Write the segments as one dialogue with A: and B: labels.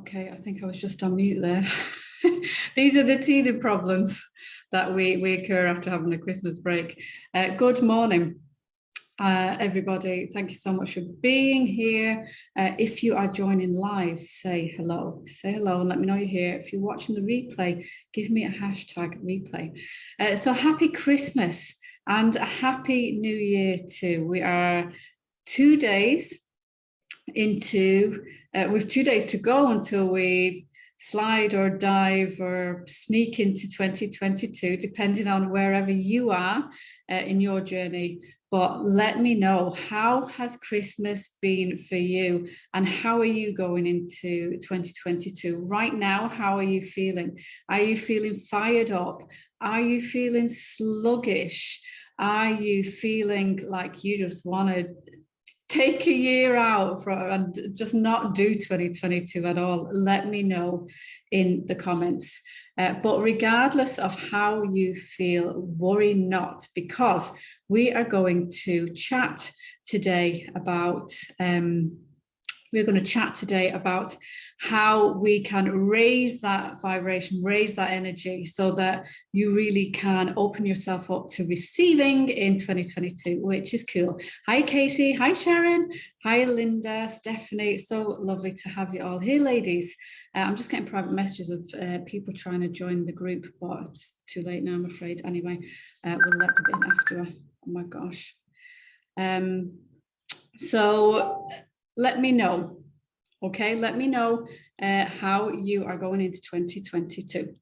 A: Okay, I think I was just on mute there. These are the teething problems that we occur after having a Christmas break. Good morning, everybody. Thank you so much for being here. If you are joining live, say hello. Say hello and let me know you're here. If you're watching the replay, give me a hashtag replay. So happy Christmas and a happy New Year too. We are 2 days into with 2 days to go until we slide or dive or sneak into 2022, depending on wherever you are in your journey. But let me know, how has Christmas been for you and how are you going into 2022 right now? How are you feeling? Are you feeling fired up? Are you feeling sluggish? Are you feeling like you just want to take a year out and just not do 2022 at all? Let me know in the comments. But regardless of how you feel, worry not, because we are going to chat today about how we can raise that vibration, raise that energy so that you really can open yourself up to receiving in 2022, which is cool. Hi, Katie. Hi, Sharon. Hi, Linda, Stephanie. So lovely to have you all here, ladies. I'm just getting private messages of people trying to join the group, but it's too late now, I'm afraid. Anyway, we'll let them in after. Oh my gosh. So let me know. Okay, let me know how you are going into 2022.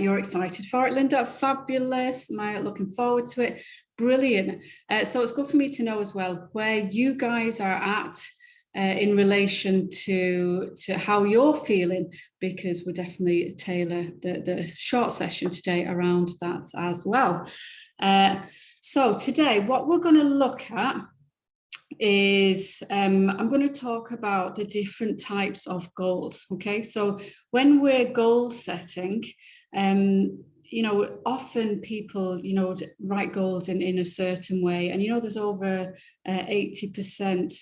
A: You're excited for it, Linda? Fabulous. Looking forward to it. Brilliant. So it's good for me to know as well where you guys are at in relation to how you're feeling, because we'll definitely tailor the short session today around that as well. So today, what we're going to look at is I'm going to talk about the different types of goals. Okay, so when we're goal setting, often people, write goals in a certain way, and there's over 80%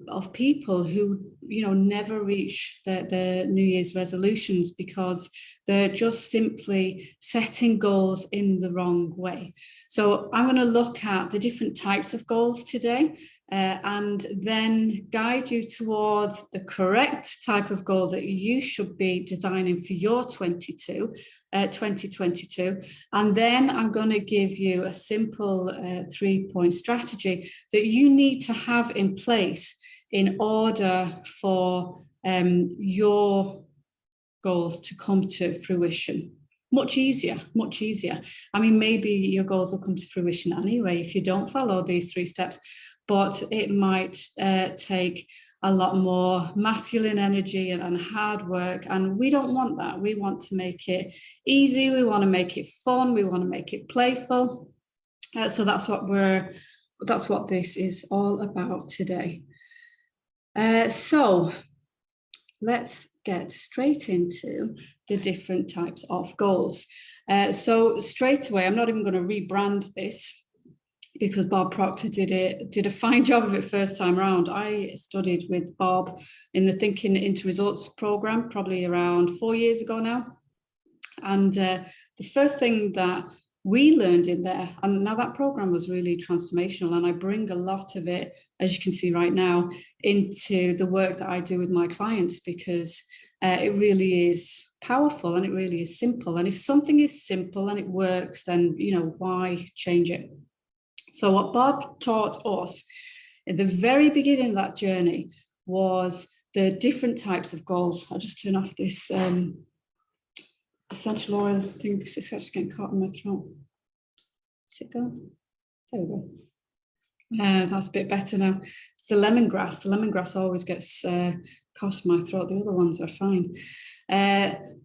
A: of people who never reach the New Year's resolutions because they're just simply setting goals in the wrong way. So I'm going to look at the different types of goals today and then guide you towards the correct type of goal that you should be designing for your 2022. And then I'm going to give you a simple 3-point strategy that you need to have in place in order for your goals to come to fruition. Much easier. I mean, maybe your goals will come to fruition anyway if you don't follow these 3 steps, but it might take a lot more masculine energy and hard work, and we don't want that. We want to make it easy, we want to make it fun, we want to make it playful. So that's what this is all about today. So let's get straight into the different types of goals. So straight away, I'm not even going to rebrand this because Bob Proctor did a fine job of it first time around. I studied with Bob in the Thinking into Results program, probably around 4 years ago now. And the first thing that we learned in there, and now that program was really transformational, and I bring a lot of it, as you can see right now, into the work that I do with my clients, because it really is powerful and it really is simple. And if something is simple and it works, then why change it? So what Bob taught us at the very beginning of that journey was the different types of goals. I'll just turn off this essential oil thing because it's actually getting caught in my throat. Is it gone? There we go. That's a bit better now. It's the lemongrass. The lemongrass always gets caught in my throat. The other ones are fine.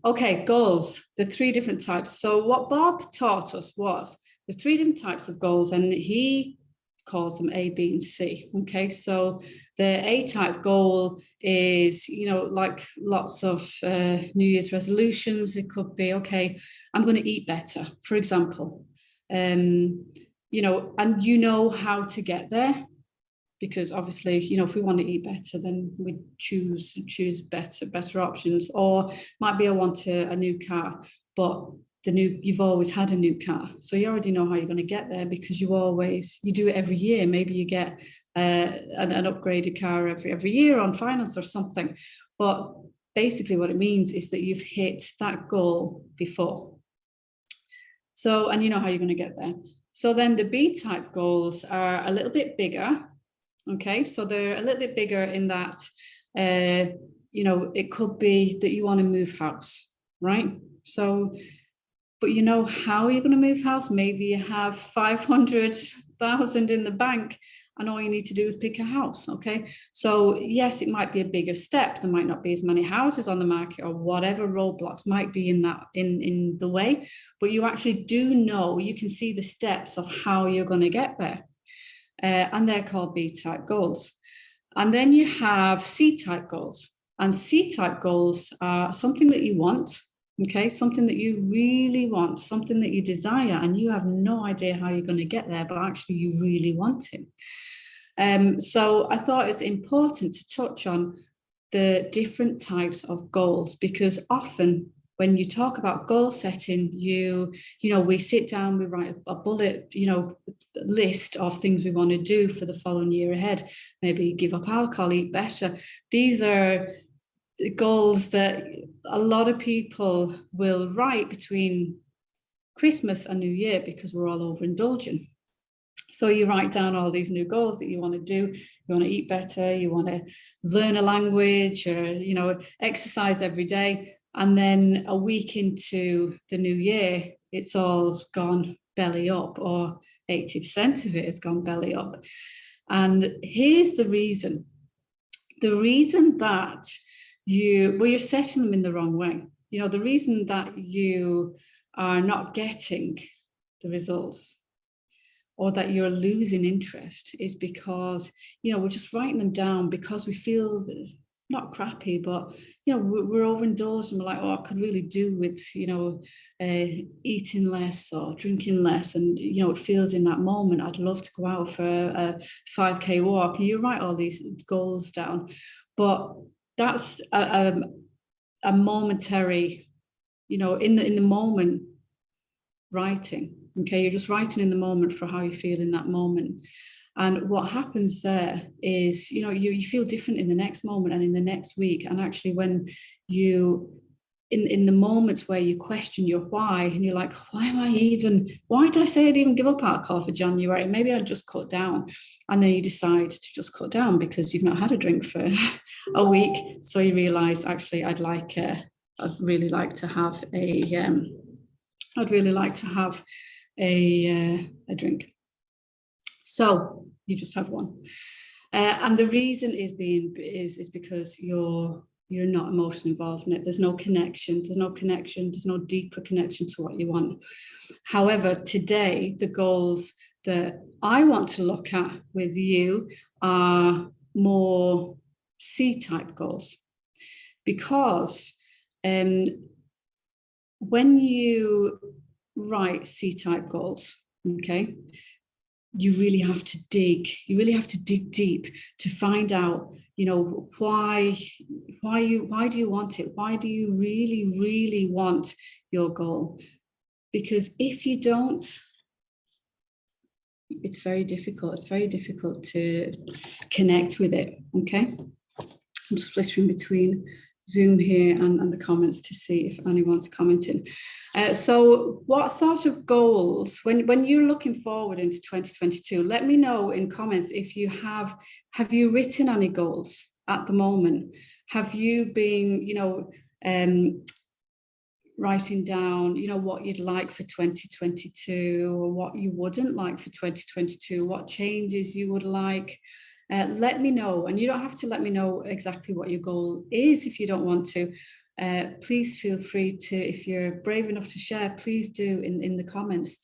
A: Okay, goals, the 3 different types. So what Bob taught us was the 3 different types of goals, and he calls them A, B, and C. Okay, so the A type goal is, like lots of New Year's resolutions. It could be, okay, I'm going to eat better, for example. And how to get there because obviously, you know, if we want to eat better, then we choose better options. Or might be I want a new car, but you've always had a new car, so you already know how you're going to get there, because you do it every year. Maybe you get an upgraded car every year on finance or something. But basically what it means is that you've hit that goal before. So, and you know how you're going to get there. So then the B type goals are a little bit bigger. Okay, so they're a little bit bigger in that, you know, it could be that you want to move house, right? So, but you know how you're going to move house? Maybe you have 500,000 in the bank and all you need to do is pick a house. Okay, so yes, it might be a bigger step. There might not be as many houses on the market, or whatever roadblocks might be in the way, but you actually do know, you can see the steps of how you're going to get there. And they're called B-type goals. And then you have C-type goals. And C-type goals are something that you want, okay? Something that you really want, something that you desire, and you have no idea how you're going to get there, but actually you really want it. So I thought it's important to touch on the different types of goals, because often when you talk about goal setting, you know, we sit down, we write a bullet, you know, list of things we want to do for the following year ahead. Maybe give up alcohol, eat better. These are goals that a lot of people will write between Christmas and New Year, because we're all overindulgent. So you write down all these new goals that you want to do. You want to eat better, you want to learn a language, or, you know, exercise every day. And then a week into the new year, it's all gone belly up, or 80% of it has gone belly up. And here's the reason. The reason that you're setting them in the wrong way. You know, the reason that you are not getting the results, or that you're losing interest, is because, you know, we're just writing them down because we feel not crappy, but, you know, we're overindulged and we're like, oh, I could really do with, you know, eating less or drinking less. And, you know, it feels in that moment, I'd love to go out for a 5K walk. And you write all these goals down, but that's a momentary, you know, in the moment writing. Okay, you're just writing in the moment for how you feel in that moment. And what happens there is, you know, you feel different in the next moment and in the next week. And actually, when you, in the moments where you question your why, and you're like, why did I say I'd even give up alcohol for January? Maybe I'd just cut down. And then you decide to just cut down because you've not had a drink for a week. So you realize, actually, I'd really like to have a drink. So you just have one. And the reason is because you're not emotionally involved in it. There's no connection. There's no deeper connection to what you want. However, today, the goals that I want to look at with you are more C-type goals. Because when you write C-type goals, okay, you really have to dig deep to find out, you know, why do you want it? Why do you really want your goal? Because if you don't, it's very difficult to connect with it. Okay, I'm just flittering between Zoom here and the comments to see if anyone's commenting. So what sort of goals, when you're looking forward into 2022, let me know in comments if you have you written any goals at the moment? Have you been, you know, writing down, you know, what you'd like for 2022, or what you wouldn't like for 2022, what changes you would like? Let me know. And you don't have to let me know exactly what your goal is if you don't want to. Please feel free to, if you're brave enough to share, please do in the comments.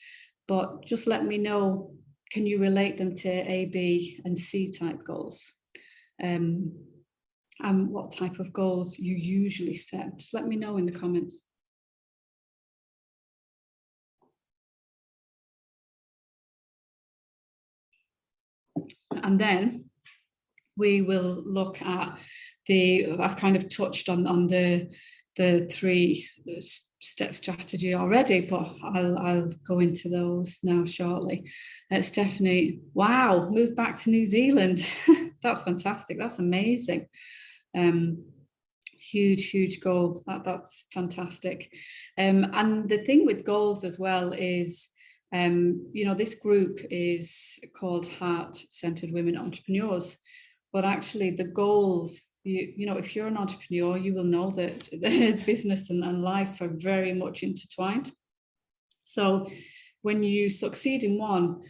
A: But just let me know, can you relate them to A, B, and C type goals? And what type of goals you usually set? Just let me know in the comments. And then we will look at I've kind of touched on the 3-step strategy already, but I'll go into those now shortly. Stephanie, wow, moved back to New Zealand. That's fantastic. That's amazing. Huge goal. That's fantastic. And the thing with goals as well is, this group is called Heart-Centered Women Entrepreneurs, but actually the goals, if you're an entrepreneur, you will know that business and life are very much intertwined. So when you succeed in one,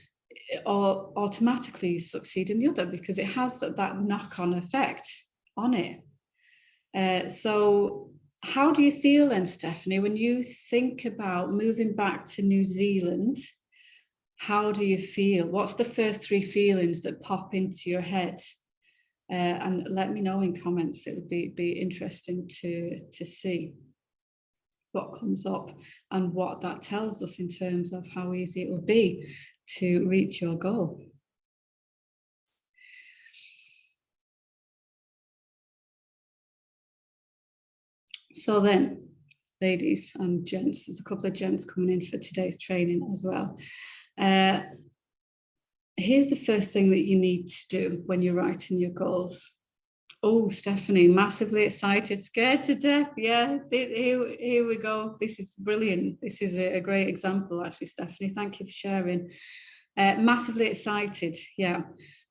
A: or automatically succeed in the other, because it has that knock-on effect on it. So how do you feel then, Stephanie, when you think about moving back to New Zealand? How do you feel? What's the first 3 feelings that pop into your head? And let me know in comments. It would be interesting to see what comes up and what that tells us in terms of how easy it will be to reach your goal. So then, ladies and gents, there's a couple of gents coming in for today's training as well. Here's the first thing that you need to do when you're writing your goals. Oh, Stephanie, massively excited, scared to death. Yeah, here we go. This is brilliant. This is a great example, actually, Stephanie. Thank you for sharing. Massively excited. Yeah.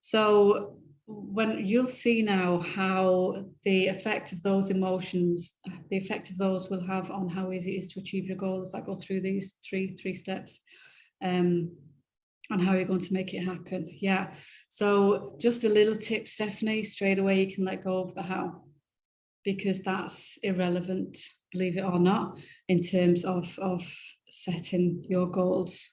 A: So when you'll see now how the effect of those emotions, the effect of those will have on how easy it is to achieve your goals. I go through these three steps. And how you're going to make it happen. Yeah. So just a little tip, Stephanie, straight away you can let go of the how, because that's irrelevant, believe it or not, in terms of setting your goals.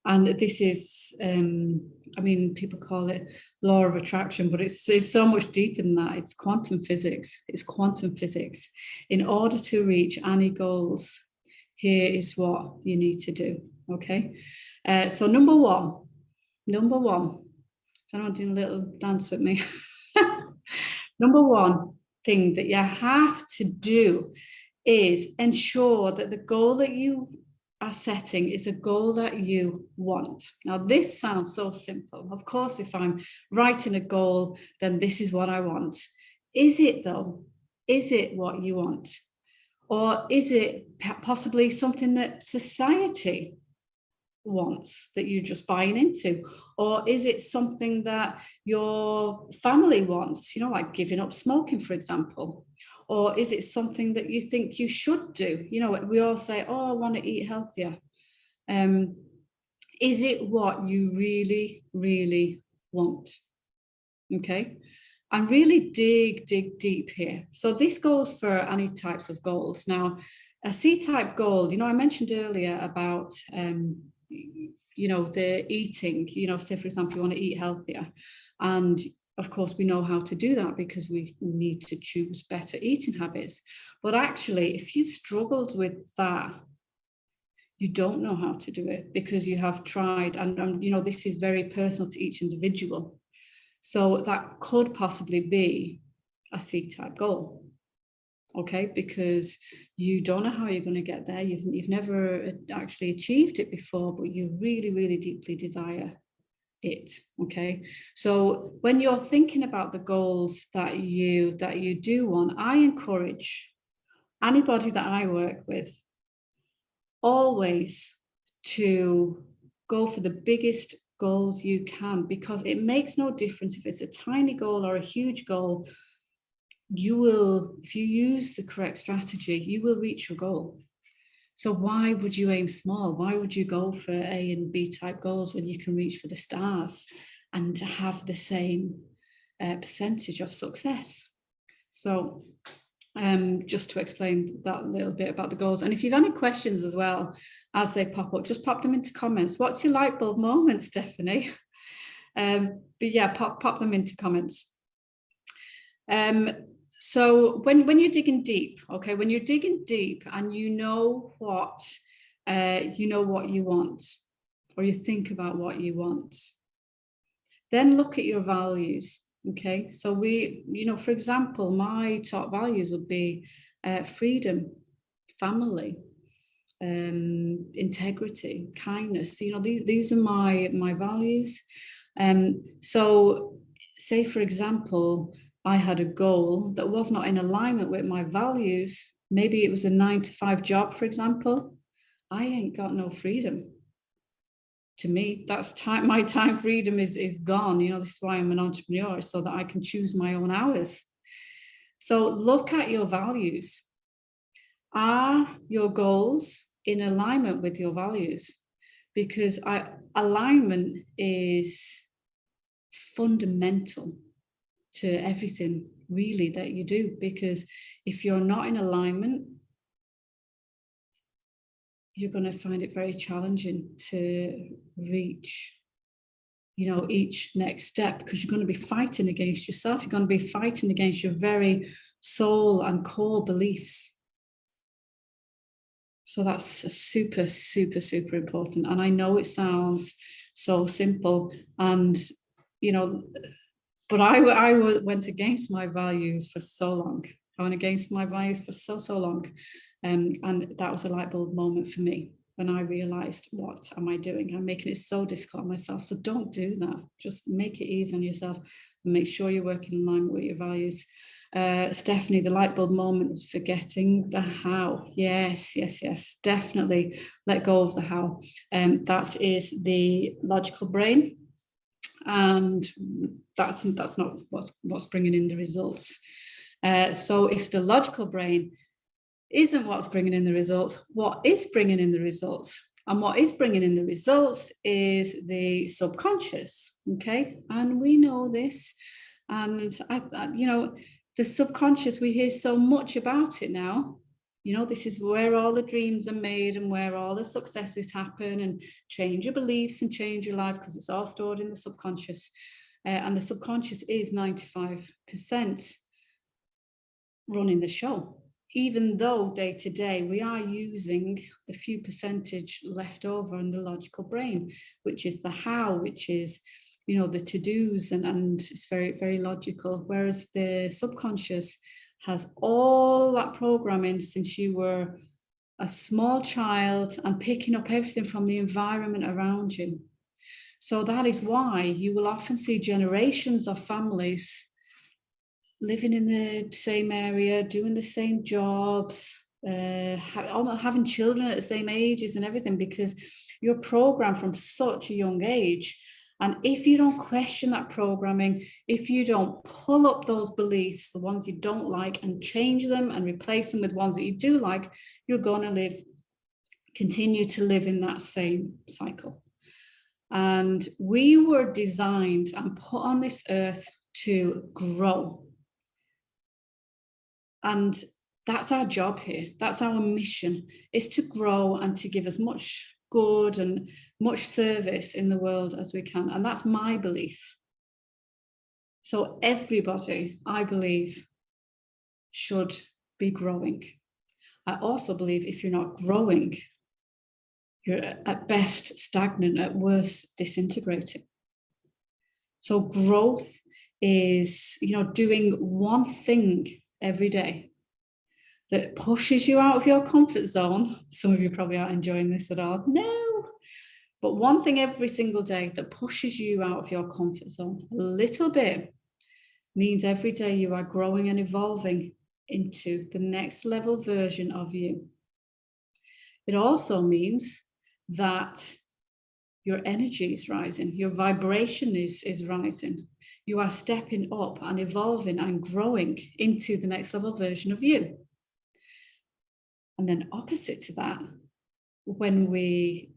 A: And this is, people call it law of attraction, but it's so much deeper than that. It's quantum physics. It's quantum physics. In order to reach any goals, here is what you need to do. Okay. So number one, someone doing a little dance with me. Number one thing that you have to do is ensure that the goal that you are setting is a goal that you want. Now, this sounds so simple. Of course, if I'm writing a goal, then this is what I want. Is it though? Is it what you want? Or is it possibly something that society wants that you're just buying into? Or is it something that your family wants, like giving up smoking, for example? Or is it something that you think you should do? We all say, oh, I want to eat healthier. Is it what you really want? Okay. And really dig deep here. So this goes for any types of goals. Now, a C-type goal, I mentioned earlier about the eating, say for example, you want to eat healthier, and of course we know how to do that because we need to choose better eating habits. But actually, if you've struggled with that, you don't know how to do it because you have tried, and this is very personal to each individual. So that could possibly be a C-type goal. Okay, because you don't know how you're going to get there. You've never actually achieved it before, but you really deeply desire it. Okay, so when you're thinking about the goals that you do want, I encourage anybody that I work with always to go for the biggest goals you can, because it makes no difference if it's a tiny goal or a huge goal. You will, if you use the correct strategy, you will reach your goal. So why would you aim small? Why would you go for A and B type goals when you can reach for the stars and have the same percentage of success? So just to explain that little bit about the goals. And if you've any questions as well, as they pop up, just pop them into comments. What's your light bulb moment, Stephanie? But yeah, pop them into comments. So when you're digging deep, okay, when you're digging deep and you know what you want, or you think about what you want, then look at your values. Okay, so we, for example, my top values would be freedom, family, integrity, kindness. These are my values. So say, for example, I had a goal that was not in alignment with my values. Maybe it was a 9-to-5 job, for example. I ain't got no freedom. To me, that's time. My time freedom is gone. This is why I'm an entrepreneur, so that I can choose my own hours. So look at your values. Are your goals in alignment with your values? Because alignment is fundamental to everything really that you do. Because if you're not in alignment, you're going to find it very challenging to reach each next step, because you're going to be fighting against yourself. You're going to be fighting against your very soul and core beliefs. So that's super, super, super important. And I know it sounds so simple, and but I went against my values for so long. I went against my values for so long, and that was a light bulb moment for me when I realized, what am I doing? I'm making it so difficult on myself. So don't do that. Just make it easy on yourself and make sure you're working in line with your values. Stephanie, the light bulb moment was forgetting the how. Yes, definitely let go of the how. That is the logical brain, and that's not what's bringing in the results. So if the logical brain isn't what's bringing in the results, what is bringing in the results? And what is bringing in the results is the subconscious. Okay, and we know this. And the subconscious, we hear so much about it now. This is where all the dreams are made and where all the successes happen, and change your beliefs and change your life, because it's all stored in the subconscious. And the subconscious is 95% running the show, even though day to day we are using the few percentage left over in the logical brain, which is the how, which is the to-dos, and it's very, very logical. Whereas the subconscious has all that programming since you were a small child, and picking up everything from the environment around you. So that is why you will often see generations of families living in the same area, doing the same jobs, having children at the same ages and everything, because you're programmed from such a young age. And if you don't question that programming, if you don't pull up those beliefs, the ones you don't like, and change them and replace them with ones that you do like, you're going to continue to live in that same cycle. And we were designed and put on this earth to grow. And that's our job here. That's our mission, is to grow and to give as much good and much service in the world as we can. And that's my belief. So everybody, I believe, should be growing. I also believe if you're not growing, you're at best stagnant, at worst disintegrating. So growth is, doing one thing every day that pushes you out of your comfort zone. Some of you probably aren't enjoying this at all. No. But one thing every single day that pushes you out of your comfort zone a little bit means every day you are growing and evolving into the next level version of you. It also means that your energy is rising, your vibration is rising. You are stepping up and evolving and growing into the next level version of you. And then opposite to that, when we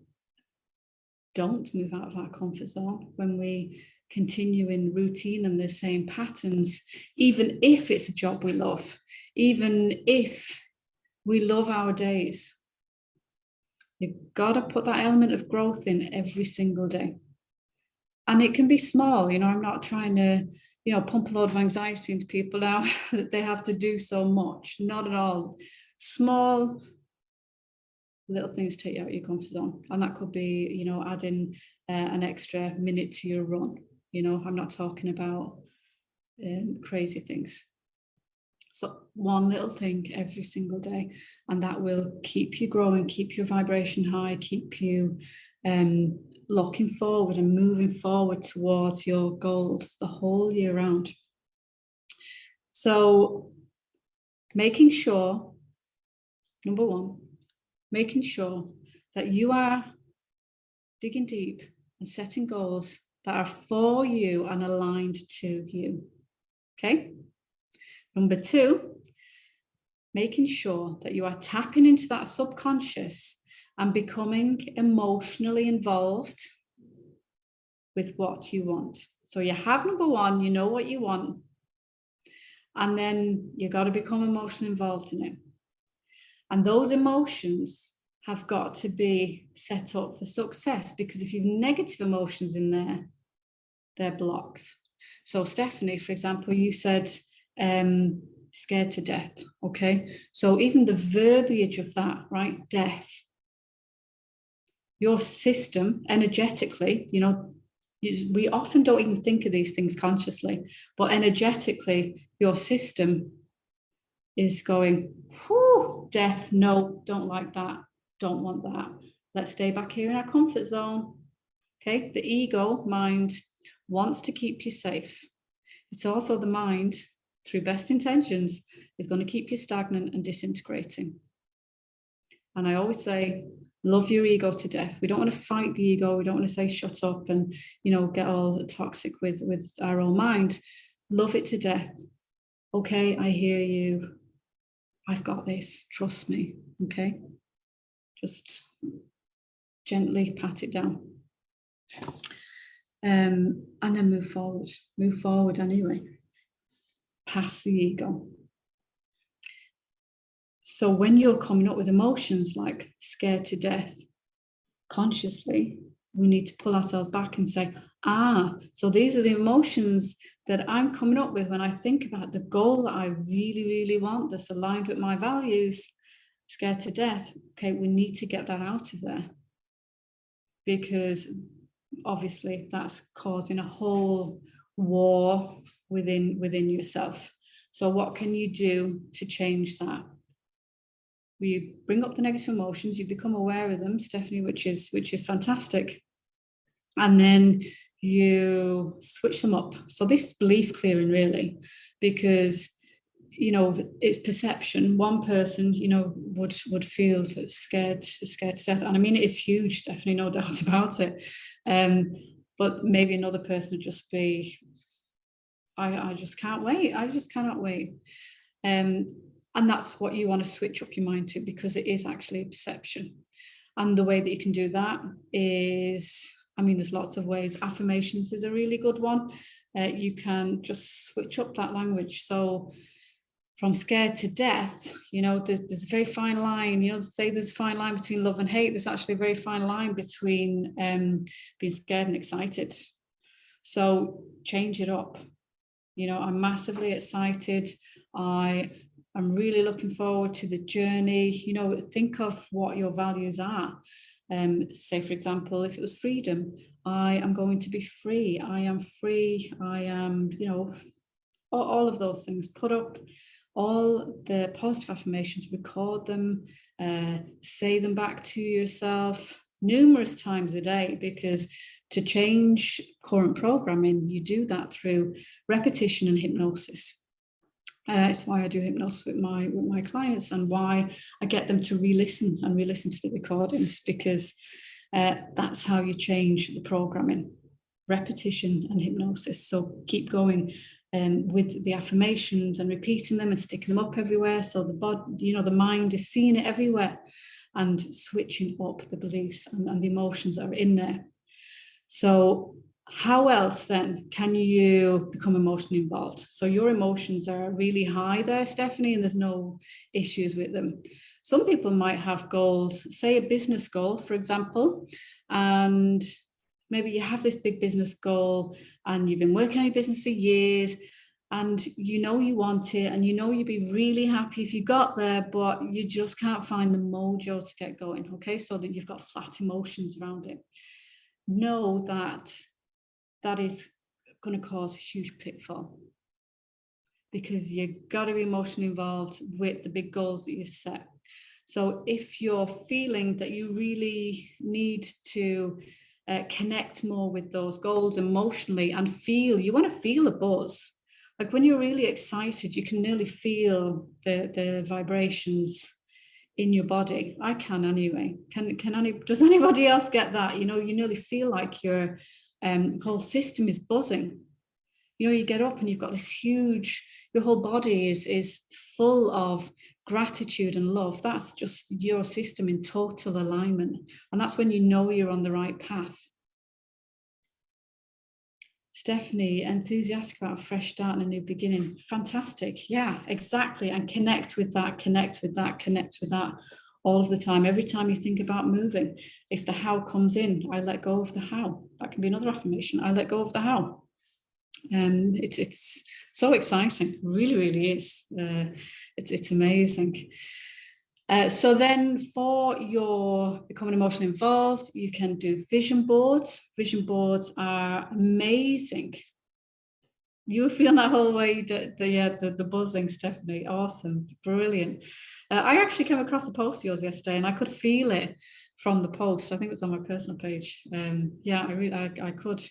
A: don't move out of our comfort zone, when we continue in routine and the same patterns, even if it's a job we love, even if we love our days, you've got to put that element of growth in every single day. And it can be small. I'm not trying to, pump a load of anxiety into people now that they have to do so much. Not at all. Small little things take you out of your comfort zone. And that could be, adding an extra minute to your run. I'm not talking about crazy things. So one little thing every single day, and that will keep you growing, keep your vibration high, keep you looking forward and moving forward towards your goals the whole year round. So making sure, number one, making sure that you are digging deep and setting goals that are for you and aligned to you. Okay? Number two, making sure that you are tapping into that subconscious and becoming emotionally involved with what you want. So you have number one, you know what you want, and then you got to become emotionally involved in it. And those emotions have got to be set up for success, because if you've negative emotions in there, they're blocks. So Stephanie, for example, you said scared to death. Okay. So even the verbiage of that, right? Death. Your system energetically, you know, we often don't even think of these things consciously, but energetically, your system is going, whew, death, no, don't like that, don't want that. Let's stay back here in our comfort zone. Okay. The ego mind wants to keep you safe. It's also the mind, through best intentions, is going to keep you stagnant and disintegrating. And I always say, love your ego to death. We don't want to fight the ego. We don't want to say shut up and, you know, get all toxic with our own mind. Love it to death. Okay, I hear you. I've got this. Trust me. Okay. Just gently pat it down. And then move forward. Move forward anyway. Past the ego. So when you're coming up with emotions like scared to death, consciously, we need to pull ourselves back and say, so these are the emotions that I'm coming up with when I think about the goal that I really, really want, that's aligned with my values, scared to death. Okay, we need to get that out of there, because obviously that's causing a whole war within yourself. So what can you do to change that? You bring up the negative emotions, you become aware of them, Stephanie, which is fantastic. And then you switch them up. So this is belief clearing, really, because, you know, it's perception. One person, you know, would feel scared to death. And I mean, it's huge, Stephanie, no doubt about it. But maybe another person would just be, I just can't wait. I just cannot wait. And that's what you want to switch up your mind to, because it is actually a perception. And the way that you can do that is, I mean, there's lots of ways. Affirmations is a really good one. You can just switch up that language. So from scared to death, you know, there's a very fine line, you know, say there's a fine line between love and hate. There's actually a very fine line between being scared and excited. So change it up. You know, I'm massively excited. I'm really looking forward to the journey. You know, think of what your values are. Say, for example, if it was freedom, I am going to be free. I am free. I am, you know, all of those things. Put up all the positive affirmations, record them, say them back to yourself numerous times a day, because to change current programming, you do that through repetition and hypnosis. It's why I do hypnosis with my clients, and why I get them to re-listen to the recordings, because that's how you change the programming, repetition and hypnosis. So keep going with the affirmations and repeating them and sticking them up everywhere, so the body, you know, the mind is seeing it everywhere, and switching up the beliefs and the emotions that are in there. So how else then can you become emotionally involved? So your emotions are really high there, Stephanie, and there's no issues with them. Some people might have goals, say a business goal, for example, and maybe you have this big business goal and you've been working on your business for years, and you know you want it, and you know you'd be really happy if you got there, but you just can't find the mojo to get going. Okay, so that you've got flat emotions around it. Know that that is going to cause a huge pitfall. because you got to be emotionally involved with the big goals that you've set. So if you're feeling that you really need to connect more with those goals emotionally and you want to feel a buzz. Like when you're really excited, you can nearly feel the vibrations in your body. I can anyway. Does anybody else get that? You know, you nearly feel like your whole system is buzzing. You know, you get up and you've got this huge, your whole body is full of gratitude and love. That's just your system in total alignment. And that's when you know you're on the right path. Stephanie, enthusiastic about a fresh start and a new beginning. Fantastic. Yeah, exactly. And connect with that, connect with that, connect with that all of the time. Every time you think about moving, if the how comes in, I let go of the how. That can be another affirmation. I let go of the how. It's so exciting. Really, really is. It's amazing. So then for your becoming emotionally involved, you can do vision boards. Vision boards are amazing. You were feeling that whole way, the buzzing, Stephanie. Awesome, brilliant. I actually came across a post of yours yesterday, and I could feel it from the post. I think it was on my personal page. Yeah, I could.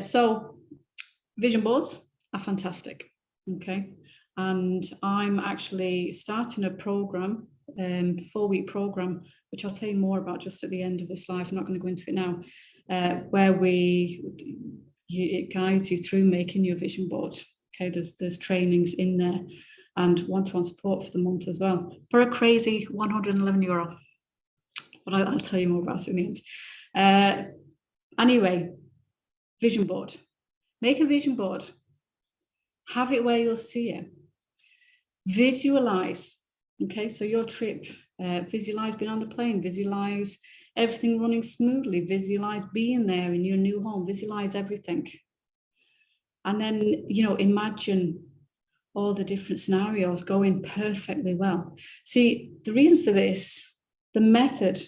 A: So vision boards are fantastic. Okay. And I'm actually starting a program, 4-week program, which I'll tell you more about just at the end of this live. I'm not going to go into it now, where it guides you through making your vision board. Okay, there's trainings in there and one-to-one support for the month as well for a crazy €111. But I'll tell you more about it in the end. Anyway, vision board. Make a vision board. Have it where you'll see it. Visualize. Okay, so your trip, visualize being on the plane, visualize everything running smoothly, visualize being there in your new home, visualize everything. And then, you know, imagine all the different scenarios going perfectly well. See, the reason for this, the method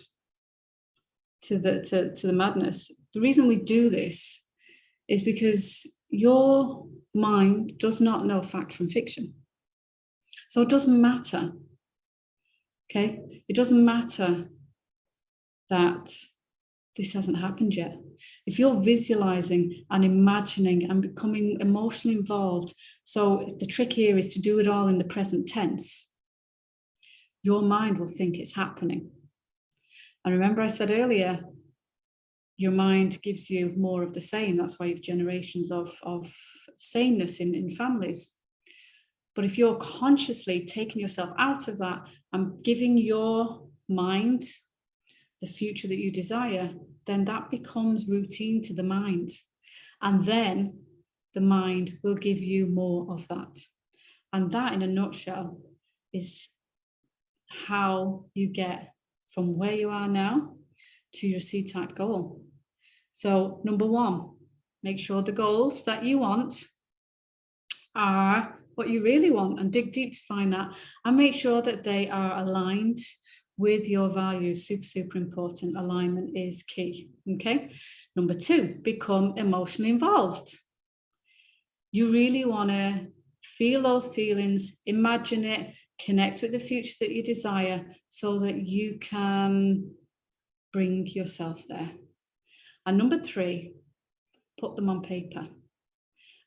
A: to the madness, the reason we do this is because your mind does not know fact from fiction. So it doesn't matter. Okay, it doesn't matter that this hasn't happened yet. If you're visualizing and imagining and becoming emotionally involved, so the trick here is to do it all in the present tense, your mind will think it's happening. And remember I said earlier, your mind gives you more of the same. That's why you have generations of sameness in families. But if you're consciously taking yourself out of that and giving your mind the future that you desire, then that becomes routine to the mind. And then the mind will give you more of that. And that, in a nutshell, is how you get from where you are now to your C-type goal. So, number one, make sure the goals that you want are what you really want, and dig deep to find that, and make sure that they are aligned with your values. Super important. Alignment is key. Okay. Number two, become emotionally involved. You really want to feel those feelings, imagine it, connect with the future that you desire so that you can bring yourself there. And number three, put them on paper.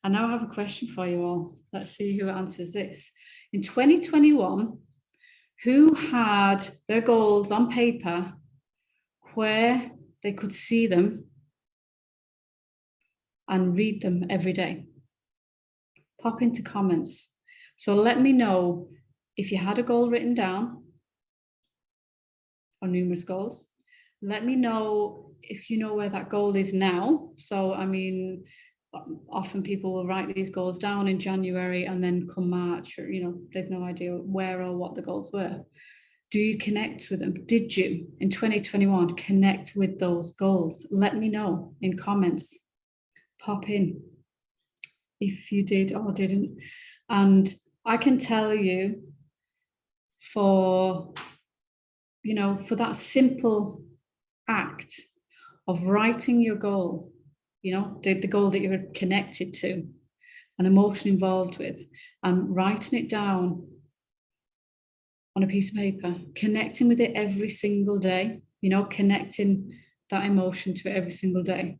A: And now I have a question for you all. Let's see who answers this. In 2021, who had their goals on paper where they could see them and read them every day? Pop into comments. So let me know if you had a goal written down or numerous goals. Let me know if you know where that goal is now. So, I mean, often people will write these goals down in January and then come March, or, you know, they've no idea where or what the goals were. Do you connect with them? Did you, in 2021, connect with those goals? Let me know in comments. Pop in if you did or didn't. And I can tell you, for that simple act of writing your goal, you know, the goal that you're connected to, an emotion involved with, and writing it down on a piece of paper, connecting with it every single day, connecting that emotion to it every single day,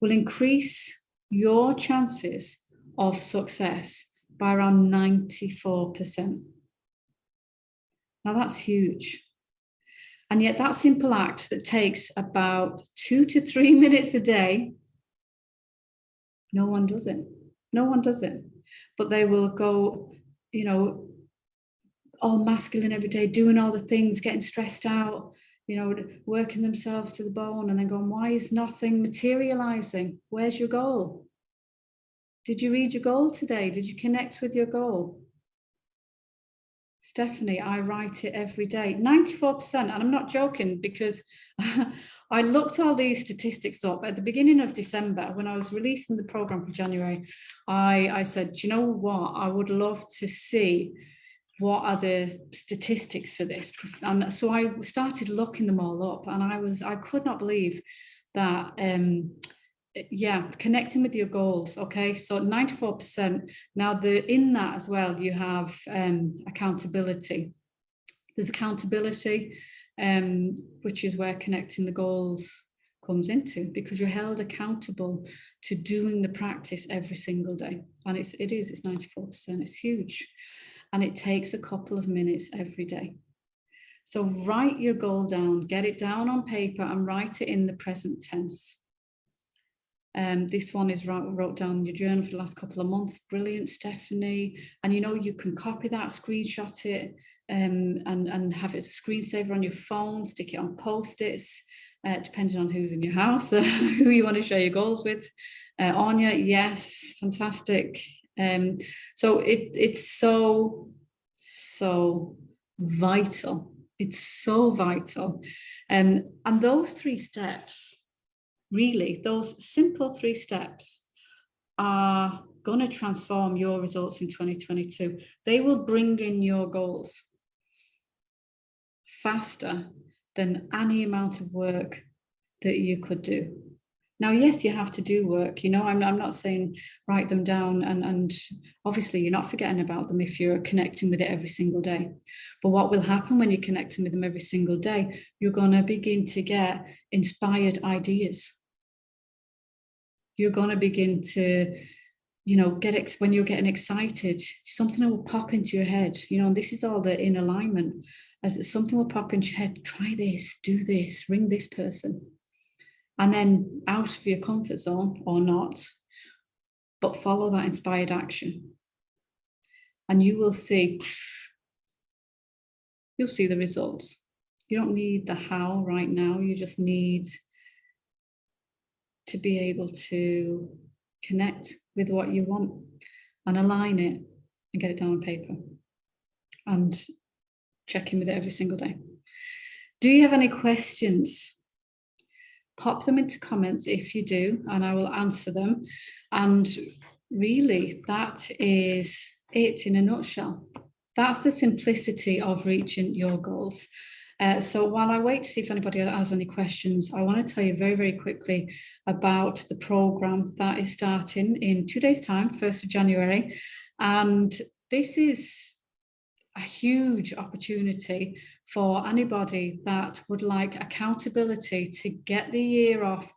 A: will increase your chances of success by around 94%. Now that's huge. And yet that simple act that takes about 2 to 3 minutes a day, no one does it. No one does it. But they will go, all masculine every day, doing all the things, getting stressed out, working themselves to the bone, and then going, why is nothing materializing? Where's your goal? Did you read your goal today? Did you connect with your goal? Stephanie, I write it every day. 94%, and I'm not joking, because I looked all these statistics up at the beginning of December when I was releasing the program for January. I said, do you know what? I would love to see what are the statistics for this. And so I started looking them all up, and I could not believe that connecting with your goals. Okay, so 94%. Now in that as well, you have accountability. There's accountability, which is where connecting the goals comes into, because you're held accountable to doing the practice every single day. And it's 94%. It's huge. And it takes a couple of minutes every day. So write your goal down, get it down on paper, and write it in the present tense. This one is wrote down in your journal for the last couple of months. Brilliant, Stephanie. And you can copy that, screenshot it, and have it as a screensaver on your phone, stick it on Post-its, depending on who's in your house, who you want to share your goals with. Anya, yes, fantastic. So it's so vital. It's so vital. And those 3 steps, really, those simple 3 steps are going to transform your results in 2022. They will bring in your goals faster than any amount of work that you could do. Now, yes, you have to do work. I'm not saying write them down, and obviously you're not forgetting about them if you're connecting with it every single day. But what will happen when you're connecting with them every single day, you're going to begin to get inspired ideas. You're going to begin to, when you're getting excited, something will pop into your head, and this is all the in alignment. As something will pop into your head, try this, do this, ring this person. And then out of your comfort zone or not, but follow that inspired action. And you will see the results. You don't need the how right now. You just need to be able to connect with what you want and align it and get it down on paper and check in with it every single day. Do you have any questions? Pop them into comments if you do, and I will answer them. And really, that is it in a nutshell. That's the simplicity of reaching your goals. So while I wait to see if anybody has any questions, I want to tell you very, very quickly about the program that is starting in 2 days' time, 1st of January. And this is a huge opportunity for anybody that would like accountability to get the year off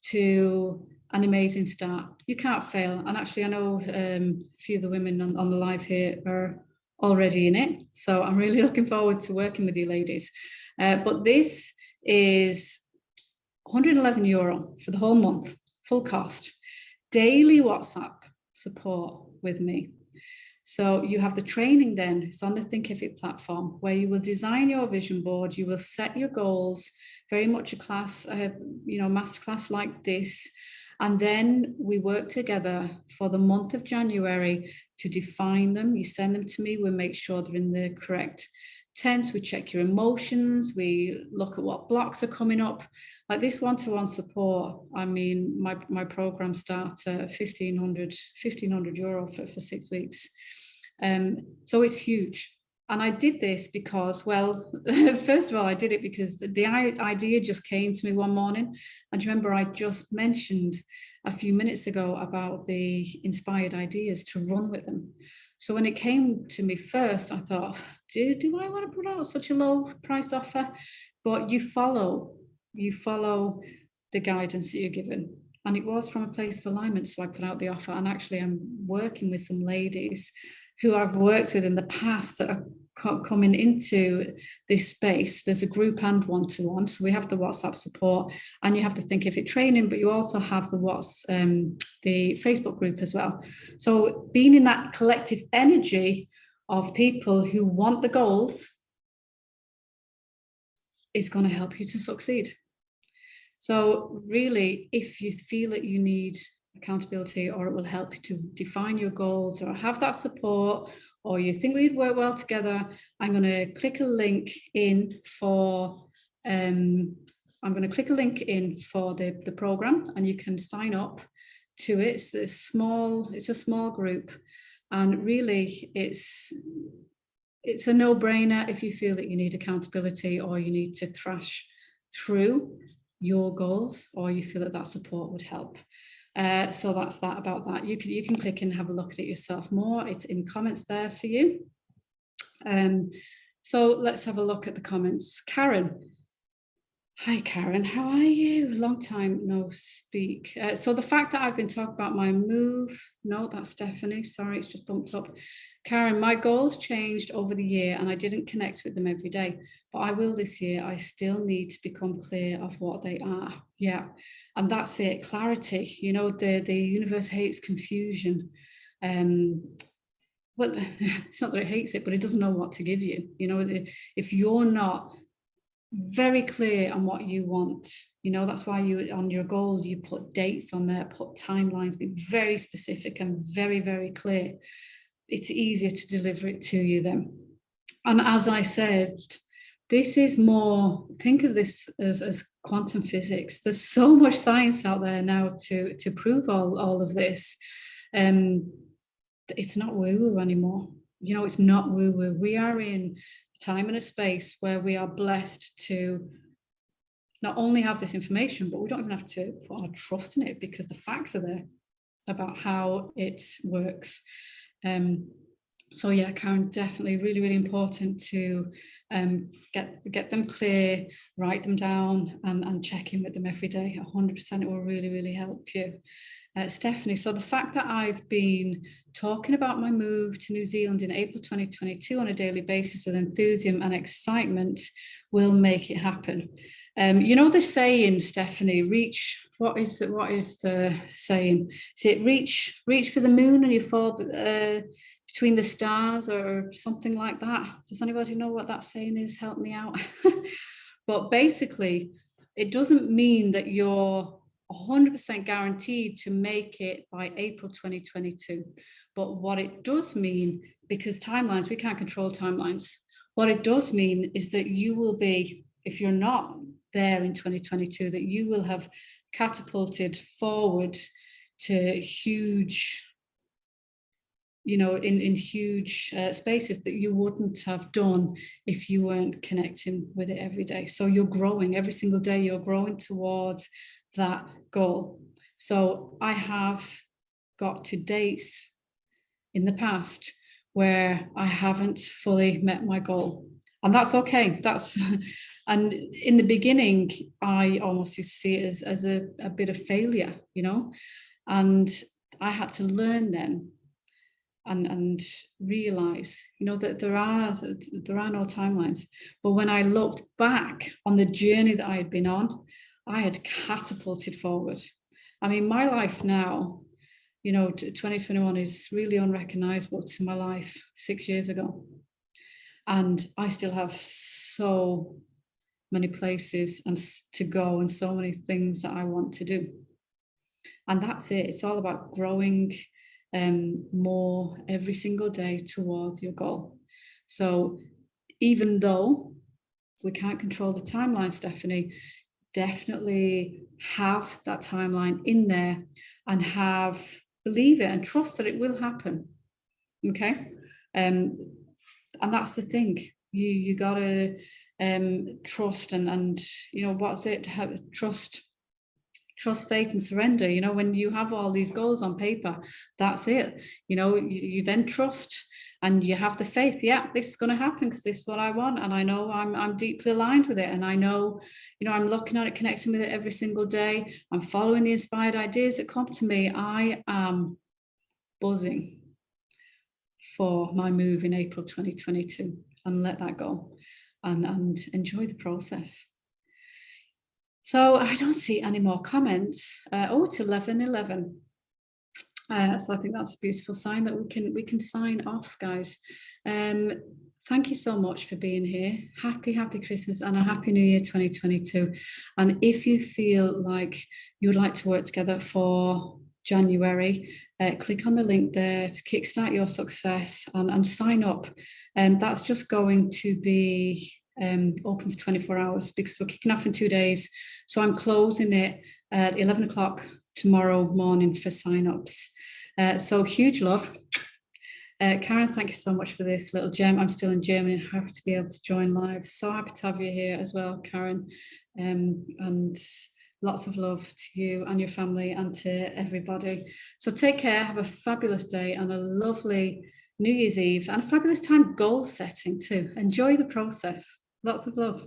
A: to an amazing start. You can't fail. And actually, I know a few of the women on the live here are already in it. So I'm really looking forward to working with you ladies. But this is €111 for the whole month, full cost, daily WhatsApp support with me. So you have the training then, it's on the Thinkific platform, where you will design your vision board, you will set your goals, very much a class, masterclass like this. And then we work together for the month of January to define them. You send them to me, we make sure they're in the correct tense, we check your emotions, we look at what blocks are coming up. Like this one-to-one support, I mean, my program starts at €1,500 for 6 weeks. So it's huge. And I did this because, well, first of all, I did it because the idea just came to me one morning. And do you remember I just mentioned a few minutes ago about the inspired ideas to run with them? So when it came to me first, I thought, do I want to put out such a low price offer? But you follow the guidance that you're given. And it was from a place of alignment. So I put out the offer. And actually, I'm working with some ladies who I've worked with in the past that are coming into this space. There's a group and one-to-one. So we have the WhatsApp support, and you have the Thinkific training, but you also have the Facebook group as well. So being in that collective energy of people who want the goals is going to help you to succeed. So really, if you feel that you need accountability, or it will help you to define your goals or have that support, or you think we'd work well together, I'm going to click a link in for the program, and you can sign up to it. It's a small group, and really it's a no-brainer if you feel that you need accountability, or you need to thrash through your goals, or you feel that support would help. So that's that about that. You can click and have a look at it yourself more. It's in comments there for you. So let's have a look at the comments. Karen. Hi, Karen. How are you? Long time no speak. So the fact that I've been talking about my move, no, that's Stephanie. Sorry, it's just bumped up. Karen, my goals changed over the year and I didn't connect with them every day, but I will this year. I still need to become clear of what they are. Yeah, and that's it. Clarity. You know, the universe hates confusion. Well, it's not that it hates it, but it doesn't know what to give you. You know, if you're not very clear on what you want, you know, that's why you, on your goal, you put dates on there, put timelines, be very specific and very, very clear. It's easier to deliver it to you then. And as I said, this is more, think of this as quantum physics. There's so much science out there now to prove all of this. It's not woo-woo anymore. You know, it's not woo-woo. We are in a time and a space where we are blessed to not only have this information, but we don't even have to put our trust in it because the facts are there about how it works. So yeah, Karen, definitely really, really important to get them clear, write them down and check in with them every day. 100%, it will really, really help you. Stephanie, so the fact that I've been talking about my move to New Zealand in April 2022 on a daily basis with enthusiasm and excitement will make it happen. You know the saying, Stephanie, what is the saying? Is it reach for the moon and you fall between the stars or something like that? Does anybody know what that saying is? Help me out. But basically, it doesn't mean that you're 100% guaranteed to make it by April 2022. But what it does mean, because timelines, we can't control timelines. What it does mean is that you will be, if you're not there in 2022, that you will have catapulted forward to huge, you know, in huge spaces that you wouldn't have done if you weren't connecting with it every day. So you're growing every single day, you're growing towards that goal. So I have got to dates in the past where I haven't fully met my goal, and that's okay. And in the beginning, I almost used to see it as a bit of failure, you know, and I had to learn then and realize, you know, that there are no timelines. But when I looked back on the journey that I had been on, I had catapulted forward. I mean, my life now, you know, 2021 is really unrecognizable to my life 6 years ago. And I still have so many places and to go and so many things that I want to do. And that's it. It's all about growing more every single day towards your goal. So even though we can't control the timeline, Stephanie, definitely have that timeline in there and believe it and trust that it will happen. Okay. that's the thing. You gotta trust and what's it? Trust, faith, and surrender. When you have all these goals on paper, that's it. You then trust and you have the faith. Yeah, this is going to happen because this is what I want, and I know I'm deeply aligned with it, and I know, I'm looking at it, connecting with it every single day. I'm following the inspired ideas that come to me. I am buzzing for my move in April 2022, and let that go and enjoy the process. So I don't see any more comments. It's 11:11. So I think that's a beautiful sign that we can sign off, guys. Thank you so much for being here. Happy Christmas and a happy New Year 2022. And if you feel like you would like to work together for January, click on the link there to kickstart your success and sign up. That's just going to be open for 24 hours because we're kicking off in 2 days. So I'm closing it at 11 o'clock tomorrow morning for sign-ups. So huge love. Karen, thank you so much for this little gem. I'm still in Germany and have to be able to join live. So happy to have you here as well, Karen. And lots of love to you and your family and to everybody. So take care, have a fabulous day and a lovely New Year's Eve and a fabulous time goal setting too. Enjoy the process. Lots of love.